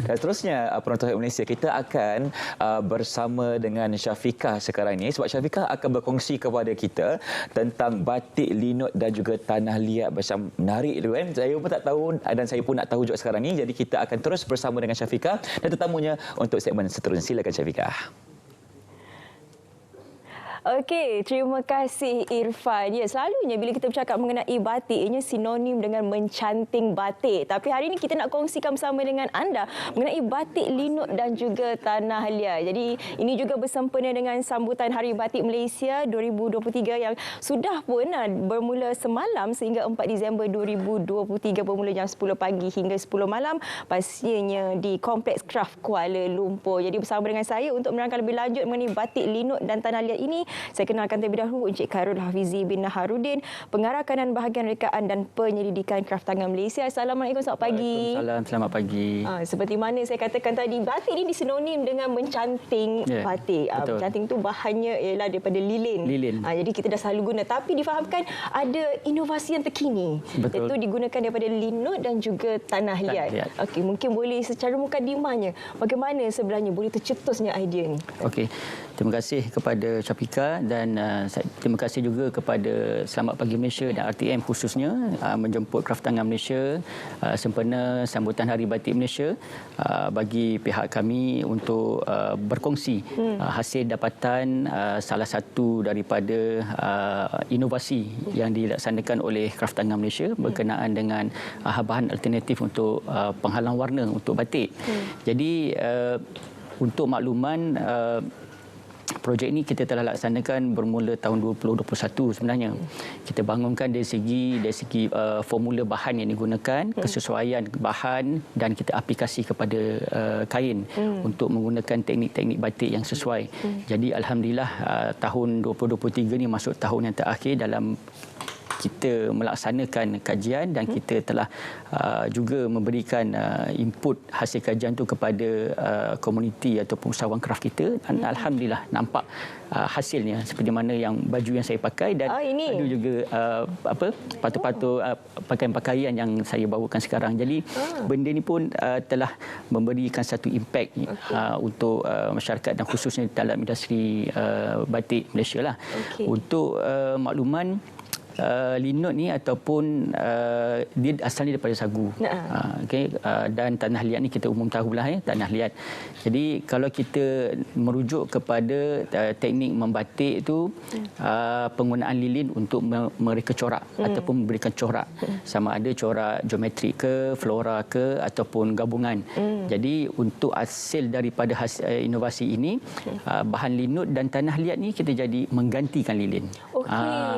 Dan seterusnya, penonton Malaysia, kita akan bersama dengan Syafiqah sekarang ini sebab Syafiqah akan berkongsi kepada kita tentang batik linut dan juga tanah liat. Macam menarik tu kan. Saya pun tak tahu dan saya pun nak tahu juga sekarang ni. Jadi kita akan terus bersama dengan Syafiqah dan tetamunya untuk segmen seterusnya. Silakan Syafiqah. Okey, terima kasih Irfan. Ya, selalunya bila kita bercakap mengenai batik, ianya sinonim dengan mencanting batik. Tapi hari ini kita nak kongsikan bersama dengan anda mengenai batik linut dan juga tanah liat. Jadi ini juga bersempena dengan sambutan Hari Batik Malaysia 2023 yang sudah pun bermula semalam sehingga 4 Disember 2023 bermula jam 10 pagi hingga 10 malam pastinya di Kompleks Kraf Kuala Lumpur. Jadi bersama dengan saya untuk menerangkan lebih lanjut mengenai batik linut dan tanah liat ini, saya kenalkan terlebih dahulu Encik Khairul Hafizi bin Naharudin, Pengarah Kanan Bahagian Rekaan dan Penyelidikan Kraft Tangan Malaysia. Assalamualaikum, selamat pagi. Waalaikumsalam, selamat pagi. Seperti mana saya katakan tadi, batik ini disinonim dengan mencanting batik. Mencanting tu bahannya ialah daripada lilin. Jadi kita dah selalu guna, tapi difahamkan ada inovasi yang terkini. Betul. Iaitu digunakan daripada linut dan juga tanah liat. Okey, mungkin boleh secara mukadimahnya bagaimana sebenarnya boleh tercetusnya idea ni? Okey. Terima kasih kepada Syafiqah dan terima kasih juga kepada Selamat Pagi Malaysia dan RTM khususnya menjemput Kraft Tangan Malaysia sempena sambutan Hari Batik Malaysia bagi pihak kami untuk berkongsi hasil dapatan salah satu daripada inovasi yang dilaksanakan oleh Kraft Tangan Malaysia berkenaan dengan bahan alternatif untuk penghalang warna untuk batik. Jadi untuk makluman, projek ini kita telah laksanakan bermula tahun 2021 sebenarnya. Kita bangunkan dari segi formula bahan yang digunakan, kesesuaian bahan dan kita aplikasi kepada kain untuk menggunakan teknik-teknik batik yang sesuai. Jadi alhamdulillah tahun 2023 ni masuk tahun yang terakhir dalam kita melaksanakan kajian dan kita telah juga memberikan input hasil kajian itu kepada komuniti ataupun usahawan kraft kita dan alhamdulillah nampak hasilnya seperti mana yang baju yang saya pakai dan ada juga patut-patut pakaian-pakaian yang saya bawakan sekarang. Jadi benda ni pun telah memberikan satu impak untuk masyarakat dan khususnya dalam industri batik Malaysia lah. Untuk makluman, linut ni ataupun dia asalnya daripada sagu. Dan tanah liat ni kita umum tahulah tanah liat. Jadi kalau kita merujuk kepada teknik membatik tu, penggunaan lilin untuk mereka corak ataupun memberikan corak, sama ada corak geometrik ke, flora ke ataupun gabungan. Jadi untuk hasil daripada inovasi ini, bahan linut dan tanah liat ni kita jadi menggantikan lilin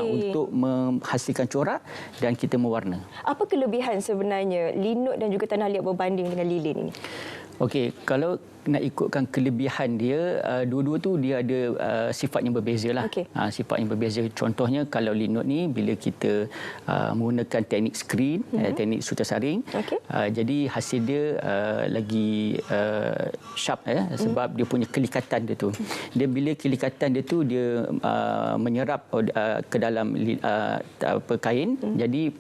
untuk menghasilkan corak dan kita mewarna. Apa kelebihan sebenarnya linut dan juga tanah liat berbanding dengan lilin ini? Okey, kalau nak ikutkan kelebihan dia, dua-dua tu dia ada sifat yang berbeza lah. Sifat yang berbeza. Contohnya kalau linut ni bila kita menggunakan teknik screen, teknik sutasaring, jadi hasil dia lagi sharp sebab dia punya kelikatan dia tu. Dia bila kelikatan dia tu dia menyerap ke dalam kain, jadi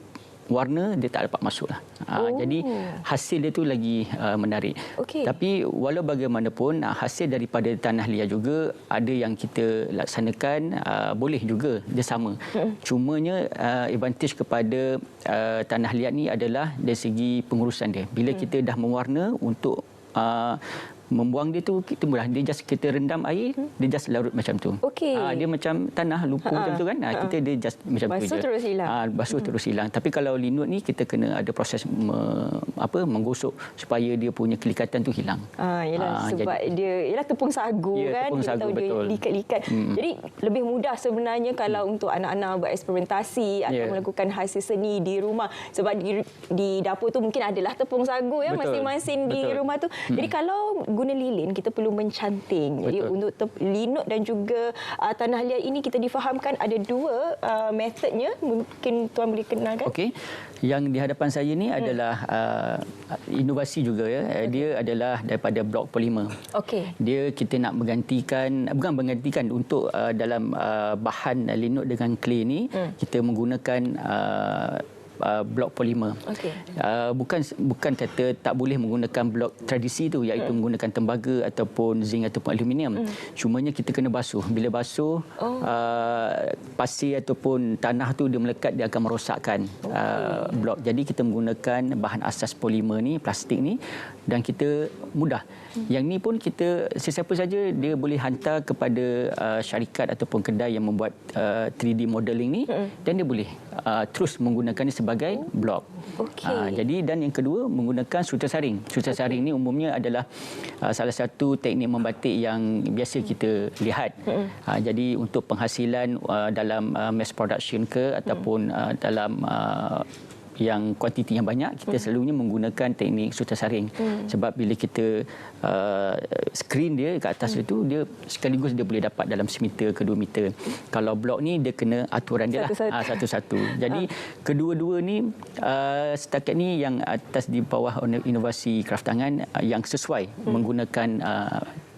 warna dia tak dapat masuk lah. Jadi hasil dia tu lagi menarik. Tapi walau bagaimanapun hasil daripada tanah liat juga ada yang kita laksanakan boleh juga dia sama. Cumanya advantage kepada tanah liat ni adalah dari segi pengurusan dia. Bila kita dah mewarna untuk membuang dia tu kita mudah, dia just kita rendam air, dia just larut macam tu. Dia macam tanah lumpur macam tu kan. Kita dia just macam tu je. Basuh terus hilang. Basuh terus hilang. Tapi kalau linut ni kita kena ada proses menggosok supaya dia punya kelikatan tu hilang. Sebab dia ialah tepung sagu kan. Tepung sagu, betul. Dia likat-likat. Jadi lebih mudah sebenarnya kalau untuk anak-anak bereksperimentasi atau melakukan hasil seni di rumah, sebab di dapur tu mungkin adalah tepung sagu masing-masing di rumah tu. Jadi kalau guna lilin kita perlu mencanting. Jadi untuk linut dan juga tanah liat ini kita difahamkan ada dua metodnya. Mungkin tuan boleh kenalkan. Okey. Yang di hadapan saya ni adalah inovasi juga Dia adalah daripada blok polimer. Dia kita nak bukan menggantikan untuk dalam bahan linut dengan clay ni kita menggunakan blok polimer. Okey. Bukan kata tak boleh menggunakan blok tradisi tu, iaitu menggunakan tembaga ataupun zinc ataupun aluminium. Cumanya kita kena basuh. Bila basuh, pasir ataupun tanah tu dia melekat, dia akan merosakkan blok. Jadi kita menggunakan bahan asas polimer ni, plastik ni, dan kita mudah. Yang ni pun kita sesiapa saja dia boleh hantar kepada syarikat ataupun kedai yang membuat 3D modeling ni, dan dia boleh terus menggunakannya sebagai blok. Jadi dan yang kedua menggunakan suterasaring. Suterasaring ni umumnya adalah salah satu teknik membatik yang biasa kita lihat. Jadi untuk penghasilan dalam mass production ke ataupun dalam yang kuantiti yang banyak, kita selalunya menggunakan teknik suterasaring. Sebab bila kita screen dia kat atas itu, dia sekaligus dia boleh dapat dalam 1 meter ke 2 meter. Kalau blok ni dia kena aturan dia lah satu-satu. Jadi kedua-dua ni setakat ni yang atas di bawah inovasi kraftangan yang sesuai menggunakan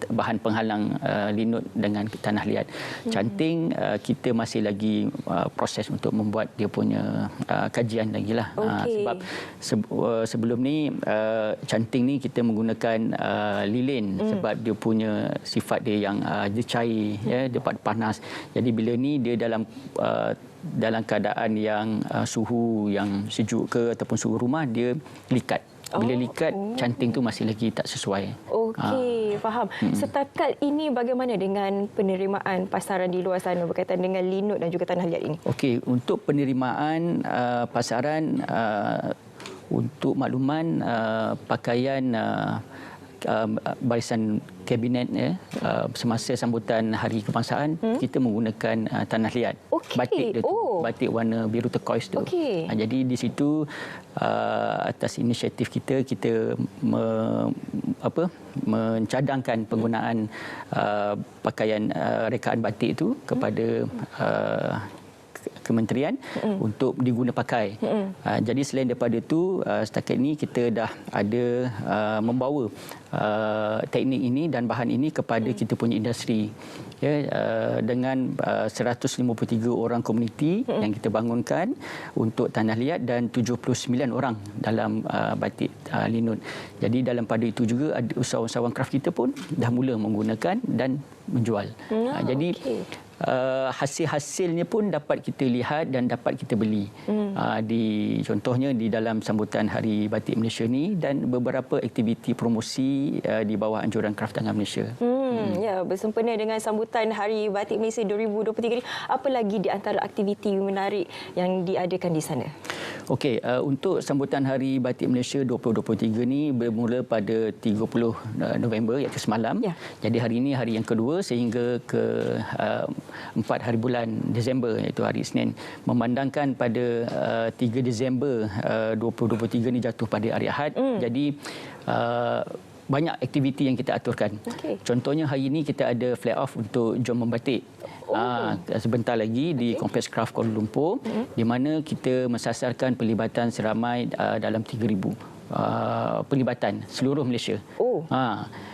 bahan penghalang linut dengan tanah liat. Canting kita masih lagi proses untuk membuat dia punya kajian lagi lah. Sebab sebelum ni canting ni kita menggunakan lilin sebab dia punya sifat dia yang dia cair, dia dapat panas. Jadi bila ni dia dalam keadaan yang suhu yang sejuk ke ataupun suhu rumah, dia likat. Bila likat, canting tu masih lagi tak sesuai. Okey, faham. Setakat ini bagaimana dengan penerimaan pasaran di luar sana berkaitan dengan linut dan juga tanah liat ini? Okey, untuk penerimaan pasaran, untuk makluman, pakaian barisan kabinet semasa sambutan Hari Kebangsaan, kita menggunakan tanah liat. Batik dia tu, batik warna biru turquoise tu. Jadi di situ atas inisiatif kita mencadangkan penggunaan pakaian rekaan batik itu kepada kementerian untuk diguna pakai. Jadi selain daripada itu, setakat ini kita dah ada membawa teknik ini dan bahan ini kepada kita punya industri. Dengan 153 orang komuniti yang kita bangunkan untuk tanah liat dan 79 orang dalam batik linut. Jadi dalam pada itu juga ada usahawan-usahawan kraft kita pun dah mula menggunakan dan menjual. Jadi hasil-hasilnya pun dapat kita lihat dan dapat kita beli. Contohnya di dalam sambutan Hari Batik Malaysia ni dan beberapa aktiviti promosi di bawah anjuran Kraftangan Malaysia. Ya, bersempena dengan sambutan Hari Batik Malaysia 2023 ni, apa lagi di antara aktiviti menarik yang diadakan di sana? Okey, untuk sambutan Hari Batik Malaysia 2023 ni bermula pada 30 November iaitu semalam. Jadi hari ini hari yang kedua sehingga ke 4 hari bulan Disember iaitu hari Isnin. Memandangkan pada 3 Disember 2023 ni jatuh pada hari Ahad. Jadi banyak aktiviti yang kita aturkan. Contohnya hari ini kita ada flag off untuk Jom Membatik. Sebentar lagi di Kompleks Kraft Kuala Lumpur, di mana kita mensasarkan pelibatan seramai dalam 3,000 pelibatan seluruh Malaysia.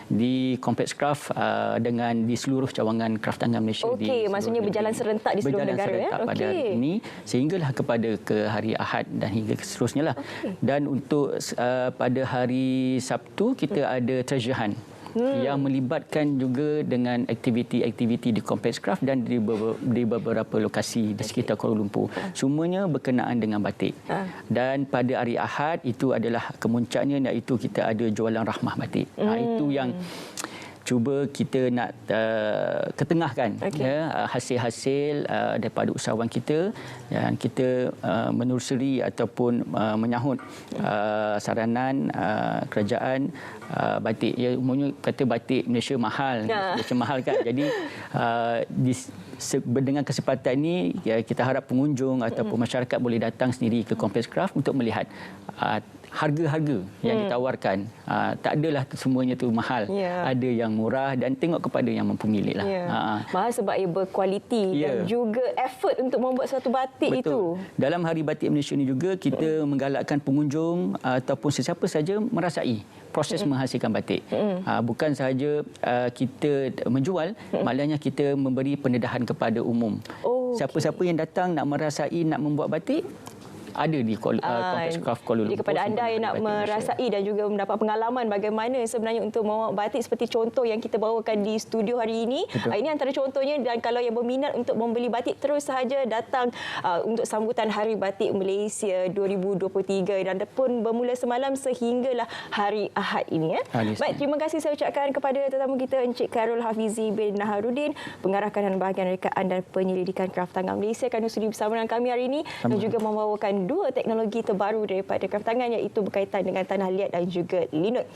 Di Kompleks Kraft dengan di seluruh cawangan Kraftangan Malaysia. Maksudnya berjalan serentak di seluruh negara. Berjalan serentak pada hari ini sehinggalah kepada ke hari Ahad dan hingga seterusnya lah. Dan untuk pada hari Sabtu kita ada treasure hunt yang melibatkan juga dengan aktiviti-aktiviti di Kompleks Kraft dan di beberapa lokasi di sekitar Kuala Lumpur. Semuanya berkenaan dengan batik. Dan pada hari Ahad itu adalah kemuncaknya, iaitu kita ada jualan rahmah batik. Itu yang cuba kita nak ketengahkan hasil-hasil daripada usahawan kita, dan kita menelusuri ataupun menyahut saranan kerajaan batik. Umumnya kata batik Malaysia mahal, macam mahal kan. Jadi dengan kesempatan ini kita harap pengunjung ataupun masyarakat boleh datang sendiri ke Kompleks Kraft untuk melihat harga-harga yang ditawarkan. Tak adalah semuanya tu mahal. Ada yang murah dan tengok kepada yang mampu milik lah. Mahal sebab ia berkualiti dan juga effort untuk membuat satu batik. Betul. Itu. Dalam Hari Batik Malaysia ini juga kita menggalakkan pengunjung ataupun sesiapa saja merasai proses menghasilkan batik. Bukan sahaja kita menjual, malahnya kita memberi pendedahan kepada umum. Siapa-siapa yang datang nak merasai nak membuat batik, ada di Kompleks Kraft Kuala Lumpur. Jadi kepada anda yang nak merasai dan juga mendapat pengalaman bagaimana sebenarnya untuk membuat batik seperti contoh yang kita bawakan di studio hari ini. Ini antara contohnya, dan kalau yang berminat untuk membeli batik terus sahaja datang untuk sambutan Hari Batik Malaysia 2023 dan pun bermula semalam sehinggalah hari Ahad ini. Baik, terima kasih saya ucapkan kepada tetamu kita Encik Khairul Hafizi bin Naharuddin, Pengarah Kanan Bahagian Rekaan dan Penyelidikan Kraft Tangan Malaysia, kerana sudi bersama dengan kami hari ini dan juga membawakan dua teknologi terbaru daripada kraft tangan, iaitu berkaitan dengan tanah liat dan juga linut.